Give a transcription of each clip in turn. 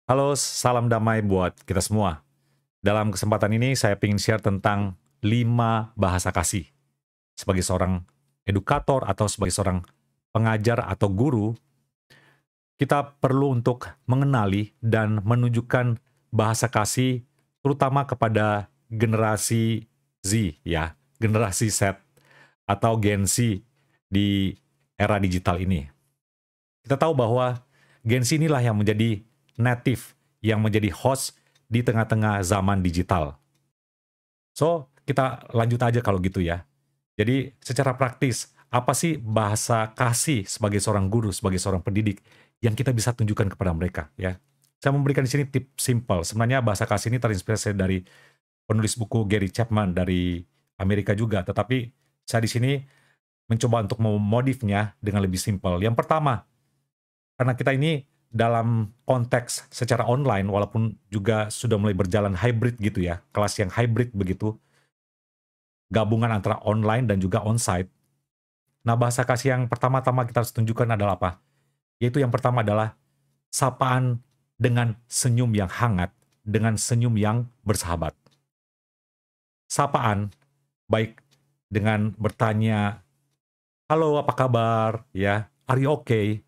Halo, salam damai buat kita semua. Dalam kesempatan ini saya ingin share tentang 5 bahasa kasih. Sebagai seorang edukator atau sebagai seorang pengajar atau guru, kita perlu untuk mengenali dan menunjukkan bahasa kasih terutama kepada generasi Z ya, generasi Z atau Gen Z di era digital ini. Kita tahu bahwa Gen Z inilah yang menjadi native, yang menjadi host di tengah-tengah zaman digital. So, kita lanjut aja kalau gitu ya. Jadi, secara praktis, apa sih bahasa kasih sebagai seorang guru, sebagai seorang pendidik yang kita bisa tunjukkan kepada mereka ya? Saya memberikan di sini tip simple. Sebenarnya bahasa kasih ini terinspirasi dari penulis buku Gary Chapman dari Amerika juga, tetapi saya di sini mencoba untuk memodifnya dengan lebih simpel. Yang pertama, karena kita ini dalam konteks secara online, walaupun juga sudah mulai berjalan hybrid gitu ya, kelas yang hybrid begitu, gabungan antara online dan juga onsite. Nah, bahasa kasih yang pertama-tama kita harus tunjukkan adalah apa? Yaitu yang pertama adalah sapaan dengan senyum yang hangat, dengan senyum yang bersahabat. Sapaan, baik dengan bertanya, halo apa kabar, ya, are you okay?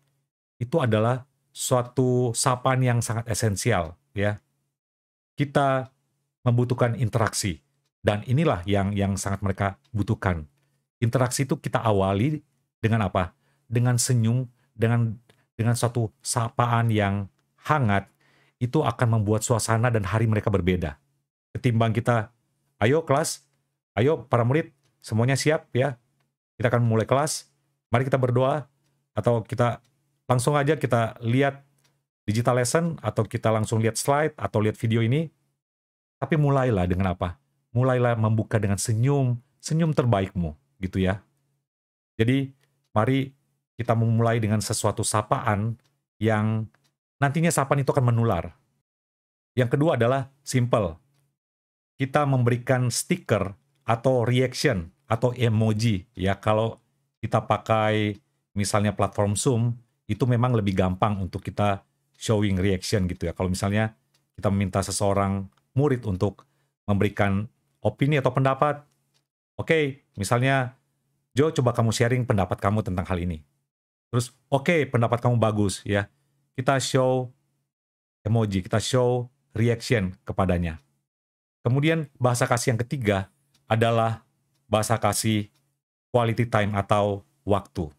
Itu adalah suatu sapaan yang sangat esensial, ya. Kita membutuhkan interaksi, dan inilah yang sangat mereka butuhkan. Interaksi itu kita awali dengan apa? Dengan senyum, dengan suatu sapaan yang hangat, itu akan membuat suasana dan hari mereka berbeda. Ketimbang kita, "Ayo kelas, ayo para murid, semuanya siap ya, kita akan mulai kelas, mari kita berdoa," atau kita langsung aja kita lihat digital lesson, atau kita langsung lihat slide, atau lihat video ini, tapi mulailah dengan apa? Mulailah membuka dengan senyum, senyum terbaikmu, gitu ya. Jadi, mari kita memulai dengan sesuatu sapaan yang nantinya sapaan itu akan menular. Yang kedua adalah simple. Kita memberikan stiker atau reaction atau emoji ya. Kalau kita pakai misalnya platform Zoom, itu memang lebih gampang untuk kita showing reaction gitu ya. Kalau misalnya kita meminta seseorang murid untuk memberikan opini atau pendapat, oke, misalnya, "Jo, coba kamu sharing pendapat kamu tentang hal ini." Terus, "Oke, pendapat kamu bagus," ya. Kita show emoji, kita show reaction kepadanya. Kemudian bahasa kasih yang ketiga adalah bahasa kasih quality time atau waktu.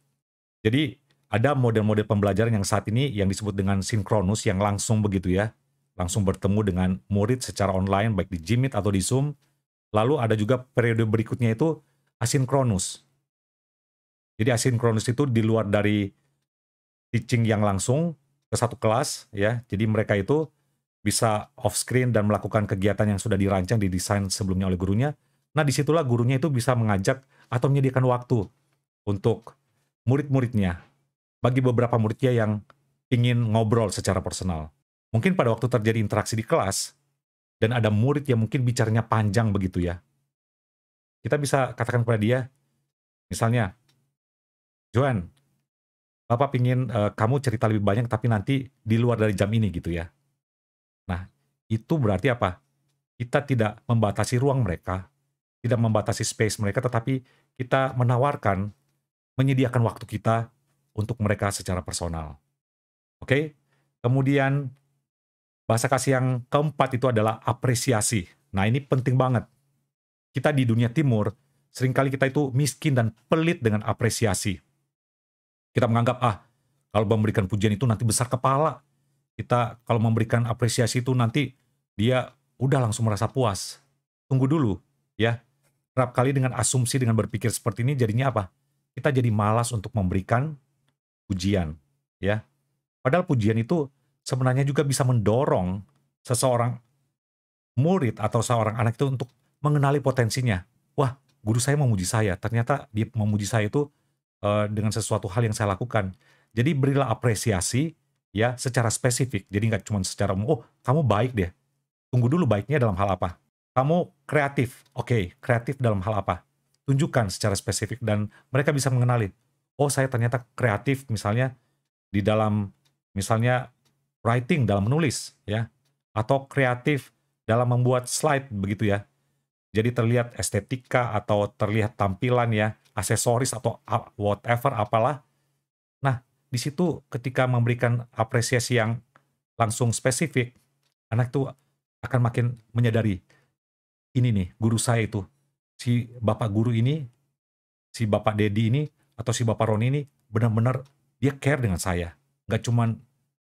Jadi, ada model-model pembelajaran yang saat ini yang disebut dengan sinkronus yang langsung begitu ya, langsung bertemu dengan murid secara online baik di Jimit atau di Zoom. Lalu ada juga periode berikutnya itu asinkronus. Jadi asinkronus itu di luar dari teaching yang langsung ke satu kelas ya. Jadi mereka itu bisa off screen dan melakukan kegiatan yang sudah dirancang, didesain sebelumnya oleh gurunya. Nah, disitulah gurunya itu bisa mengajak atau menyediakan waktu untuk murid-muridnya. Bagi beberapa muridnya yang ingin ngobrol secara personal. Mungkin pada waktu terjadi interaksi di kelas, dan ada murid yang mungkin bicaranya panjang begitu ya. Kita bisa katakan kepada dia, misalnya, "Joan, Bapak pingin kamu cerita lebih banyak tapi nanti di luar dari jam ini," gitu ya. Nah, itu berarti apa? Kita tidak membatasi ruang mereka, tidak membatasi space mereka, tetapi kita menawarkan, menyediakan waktu kita untuk mereka secara personal. Oke? Kemudian bahasa kasih yang keempat itu adalah apresiasi. Nah, ini penting banget. Kita di dunia timur, seringkali kita itu miskin dan pelit dengan apresiasi. Kita menganggap, kalau memberikan pujian itu nanti besar kepala. Kita kalau memberikan apresiasi itu nanti dia udah langsung merasa puas. Tunggu dulu, ya. Kerap kali dengan asumsi, dengan berpikir seperti ini jadinya apa? Kita jadi malas untuk memberikan pujian, ya. Padahal pujian itu sebenarnya juga bisa mendorong seseorang murid atau seorang anak itu untuk mengenali potensinya. Wah, guru saya memuji saya, ternyata dia memuji saya itu dengan sesuatu hal yang saya lakukan. Jadi berilah apresiasi ya secara spesifik. Jadi nggak cuma secara umum, "Oh, kamu baik deh." Tunggu dulu baiknya dalam hal apa? Kamu kreatif. Oke, kreatif dalam hal apa? Tunjukkan secara spesifik dan mereka bisa mengenali, "Oh, saya ternyata kreatif misalnya di dalam misalnya writing dalam menulis ya, atau kreatif dalam membuat slide begitu ya. Jadi terlihat estetika atau terlihat tampilan ya, aksesoris atau whatever apalah. Nah, di situ ketika memberikan apresiasi yang langsung spesifik, anak tuh akan makin menyadari, ini nih guru saya itu, si bapak guru ini, si bapak Dedi ini, atau si bapak Roni ini benar-benar dia care dengan saya. Nggak cuman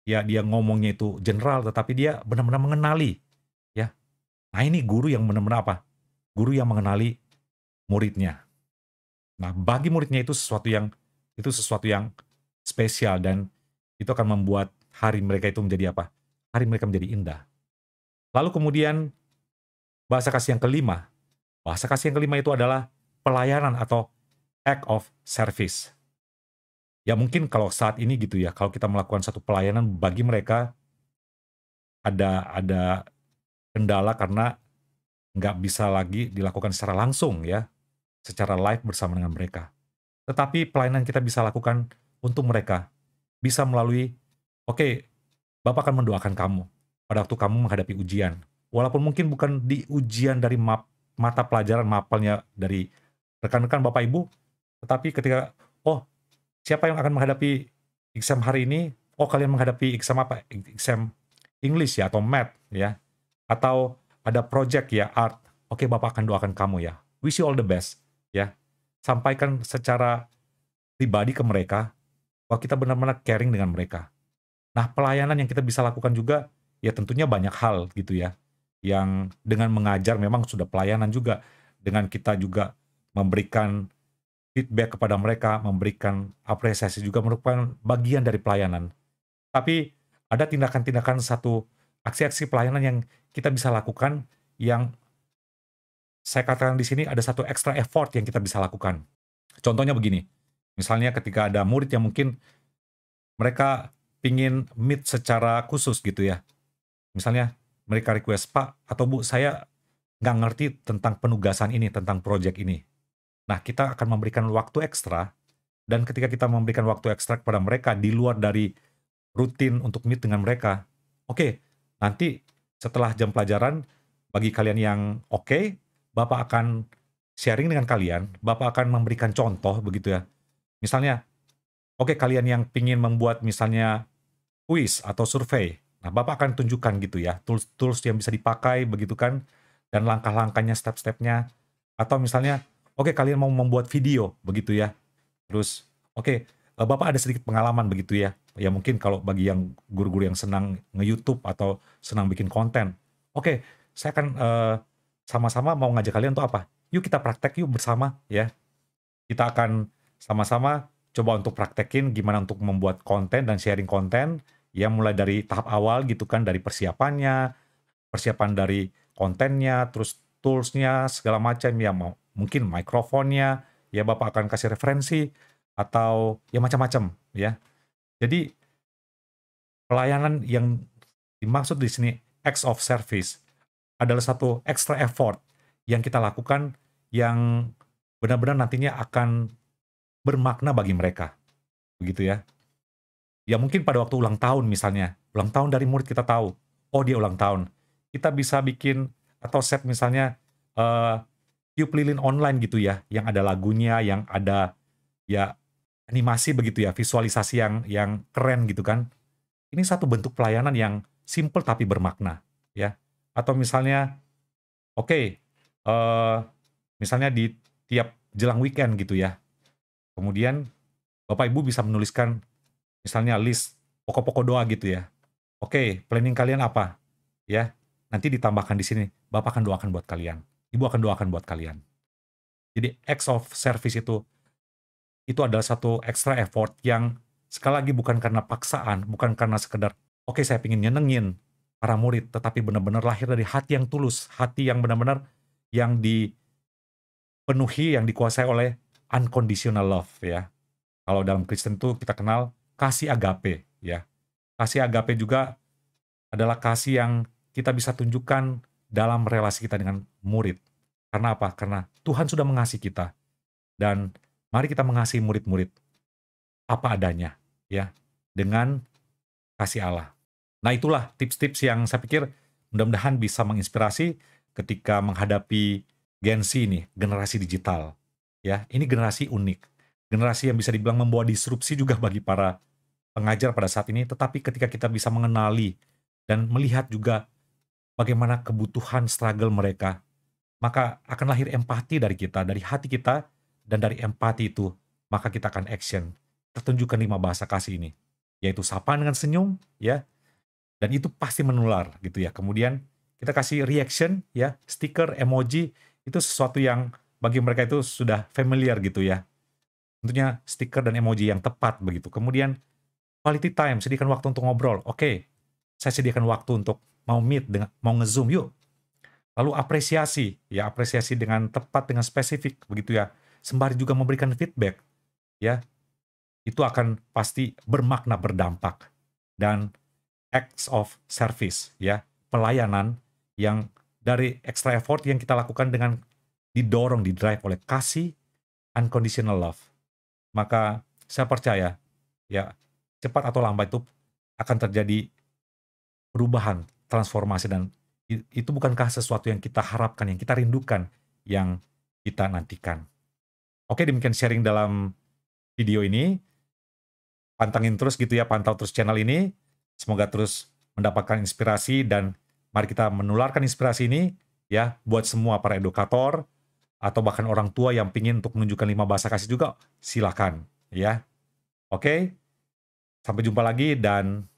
ya dia ngomongnya itu general, tetapi dia benar-benar mengenali ya. Nah ini guru yang benar-benar apa? Guru yang mengenali muridnya. Nah bagi muridnya itu sesuatu yang spesial, dan itu akan membuat hari mereka itu menjadi apa? Hari mereka menjadi indah. Lalu kemudian bahasa kasih yang kelima. Bahasa kasih yang kelima itu adalah pelayanan atau act of service. Ya mungkin kalau saat ini gitu ya, kalau kita melakukan satu pelayanan bagi mereka ada kendala karena nggak bisa lagi dilakukan secara langsung ya, secara live bersama dengan mereka. Tetapi pelayanan kita bisa lakukan untuk mereka, bisa melalui, oke, Bapak akan mendoakan kamu pada waktu kamu menghadapi ujian. Walaupun mungkin bukan di ujian dari mata pelajaran mapelnya dari rekan-rekan Bapak Ibu, tetapi ketika, oh, siapa yang akan menghadapi exam hari ini? Oh, kalian menghadapi exam apa? Exam English ya, atau Math ya. Atau ada project ya, art. Oke, Bapak akan doakan kamu ya. Wish you all the best ya. Sampaikan secara pribadi ke mereka bahwa kita benar-benar caring dengan mereka. Nah, pelayanan yang kita bisa lakukan juga, ya tentunya banyak hal gitu ya. Yang dengan mengajar memang sudah pelayanan juga. Dengan kita juga memberikan feedback kepada mereka, memberikan apresiasi juga merupakan bagian dari pelayanan. Tapi ada tindakan-tindakan aksi-aksi pelayanan yang kita bisa lakukan yang saya katakan di sini ada satu extra effort yang kita bisa lakukan. Contohnya begini, misalnya ketika ada murid yang mungkin mereka pingin meet secara khusus gitu ya. Misalnya mereka request, Pak atau Bu, saya nggak ngerti tentang penugasan ini, tentang project ini. Nah, kita akan memberikan waktu ekstra, dan ketika kita memberikan waktu ekstra kepada mereka di luar dari rutin untuk meet dengan mereka, oke, nanti setelah jam pelajaran, bagi kalian yang oke, Bapak akan sharing dengan kalian, Bapak akan memberikan contoh begitu ya. Misalnya, oke, kalian yang pingin membuat misalnya kuis atau survei, nah Bapak akan tunjukkan gitu ya, tools-tools yang bisa dipakai begitu kan, dan langkah-langkahnya, step-stepnya. Atau misalnya, oke, kalian mau membuat video begitu ya. Terus, oke, Bapak ada sedikit pengalaman begitu ya. Ya mungkin kalau bagi yang guru-guru yang senang nge-YouTube atau senang bikin konten. Oke, saya akan sama-sama mau ngajak kalian untuk apa? Yuk kita praktek yuk bersama ya. Kita akan sama-sama coba untuk praktekin gimana untuk membuat konten dan sharing konten, ya mulai dari tahap awal gitu kan, dari persiapannya, persiapan dari kontennya, terus tools-nya, segala macam ya, mungkin mikrofonnya, ya Bapak akan kasih referensi, atau ya macam-macam ya. Jadi pelayanan yang dimaksud di sini acts of service adalah satu extra effort yang kita lakukan yang benar-benar nantinya akan bermakna bagi mereka. Begitu ya. Ya mungkin pada waktu ulang tahun misalnya, ulang tahun dari murid kita tahu, oh dia ulang tahun. Kita bisa bikin atau set misalnya tiup lilin online gitu ya, yang ada lagunya, yang ada ya animasi begitu ya, visualisasi yang keren gitu kan. Ini satu bentuk pelayanan yang simple tapi bermakna ya. Atau misalnya, oke, misalnya di tiap jelang weekend gitu ya. Kemudian Bapak Ibu bisa menuliskan misalnya list pokok-pokok doa gitu ya. Oke, planning kalian apa? Ya, nanti ditambahkan di sini, Bapak akan doakan buat kalian. Ibu akan doakan buat kalian. Jadi acts of service itu adalah satu extra effort yang sekali lagi bukan karena paksaan, bukan karena sekedar, oke saya ingin nyenengin para murid, tetapi benar-benar lahir dari hati yang tulus, hati yang benar-benar yang dipenuhi, yang dikuasai oleh unconditional love ya. Kalau dalam Kristen itu kita kenal kasih agape ya. Kasih agape juga adalah kasih yang kita bisa tunjukkan dalam relasi kita dengan murid. Karena apa? Karena Tuhan sudah mengasihi kita. Dan mari kita mengasihi murid-murid apa adanya ya, dengan kasih Allah. Nah, itulah tips-tips yang saya pikir mudah-mudahan bisa menginspirasi ketika menghadapi Gen Z nih, generasi digital. Ya, ini generasi unik. Generasi yang bisa dibilang membawa disrupsi juga bagi para pengajar pada saat ini, tetapi ketika kita bisa mengenali dan melihat juga bagaimana kebutuhan struggle mereka, maka akan lahir empati dari kita, dari hati kita, dan dari empati itu, maka kita akan action. Tertunjukkan 5 bahasa kasih ini, yaitu sapaan dengan senyum, ya, dan itu pasti menular gitu ya. Kemudian kita kasih reaction ya, stiker, emoji, itu sesuatu yang bagi mereka itu sudah familiar gitu ya. Tentunya stiker dan emoji yang tepat begitu. Kemudian quality time, sediakan waktu untuk ngobrol. Oke, saya sediakan waktu untuk mau meet dengan mau nge-zoom yuk. Lalu apresiasi, ya apresiasi dengan tepat dengan spesifik begitu ya. Sembari juga memberikan feedback ya. Itu akan pasti bermakna, berdampak. Dan acts of service ya, pelayanan yang dari extra effort yang kita lakukan dengan didorong, didrive oleh kasih, unconditional love. Maka saya percaya ya, cepat atau lambat itu akan terjadi perubahan, transformasi, dan itu bukankah sesuatu yang kita harapkan, yang kita rindukan, yang kita nantikan. Oke, demikian sharing dalam video ini. Pantangin terus gitu ya, pantau terus channel ini. Semoga terus mendapatkan inspirasi, dan mari kita menularkan inspirasi ini ya buat semua para edukator atau bahkan orang tua yang pingin untuk menunjukkan 5 bahasa kasih juga, silakan ya. Oke, sampai jumpa lagi dan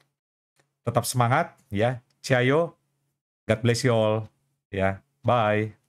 tetap semangat ya. Ciao, God bless you all ya. Bye.